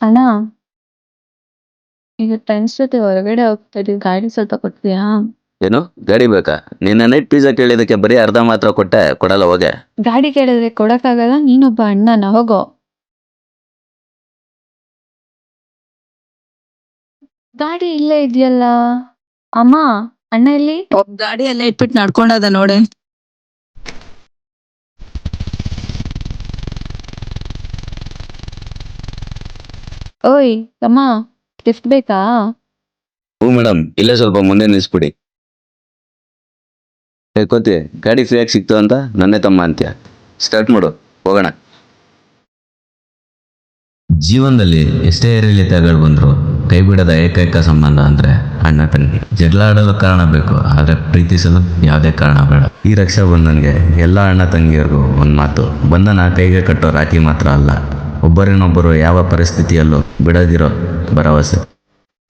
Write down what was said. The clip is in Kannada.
ಅಣ್ಣ, ಈಗ ಫ್ರೆಂಡ್ಸ್ ಜೊತೆ ಹೊರಗಡೆ ಹೋಗ್ತಾ ಇದೀವಿ, ಗಾಡಿ ಸ್ವಲ್ಪ ಕೊಡ್ತೀಯಾ? ಏನು ಗಾಡಿ ಬೇಕಾ? ನಿನ್ನ ನೈಟ್ ಪಿಜ್ಜಾ ಕೇಳಿದಕ್ಕೆ ಬರೀ ಅರ್ಧ ಮಾತ್ರ ಕೊಟ್ಟೆ, ಕೊಡಲ್ಲ ಹೋಗೆ. ಗಾಡಿ ಕೇಳಿದ್ರೆ ಕೊಡಕ್ಕಾಗಲ್ಲ, ನೀನೊಬ್ಬ ಅಣ್ಣನ, ಹೋಗೋ. ಗಾಡಿ ಇಲ್ಲೇ ಇದೆಯಲ್ಲ. ಅಮ್ಮ, ಅಣ್ಣ ಎಲ್ಲಿ? ಗಾಡಿ ಎಲ್ಲ ಇಟ್ಬಿಟ್ಟು ನಡ್ಕೊಂಡದ ನೋಡೆ. ಓಯ್ ತಮ್ಮ, ಲಿಫ್ಟ್ ಬೇಕಾ? ಹ್ಞೂ ಮೇಡಮ್, ಇಲ್ಲೇ ಸ್ವಲ್ಪ ಮುಂದೆ ನಿಲ್ಲಿಸ್ಬಿಡಿ. ಕೋತಿ, ಗಾಡಿ ಫ್ರೀಯಾಗಿ ಸಿಕ್ತು ಅಂತ ನನ್ನೇ ತಮ್ಮ ಅಂತ್ಯ. ಸ್ಟಾರ್ಟ್ ಮಾಡು, ಹೋಗೋಣ. ಜೀವನದಲ್ಲಿ ಎಷ್ಟೇ ಏರಿಳಿತಗಳು ಬಂದ್ರು ಕೈ ಬಿಡದ ಏಕೈಕ ಸಂಬಂಧ ಅಂದ್ರೆ ಅಣ್ಣ ತಂಗಿ. ಜಗಳ ಆಡಲು ಕಾರಣ ಬೇಕು, ಆದ್ರೆ ಪ್ರೀತಿಸಲು ಯಾವುದೇ ಕಾರಣ ಬೇಡ. ಈ ರಕ್ಷಾ ಬಂಧನ್ಗೆ ಎಲ್ಲ ಅಣ್ಣ ತಂಗಿಯರಿಗೂ ಒಂದು ಮಾತು: ಬಂಧನ ಕೈಗೆ ಕಟ್ಟೋ ರಾಖಿ ಮಾತ್ರ ಅಲ್ಲ, ಒಬ್ಬರಿನೊಬ್ಬರು ಯಾವ ಪರಿಸ್ಥಿತಿಯಲ್ಲೂ ಬಿಡದಿರೋ ಭರವಸೆ.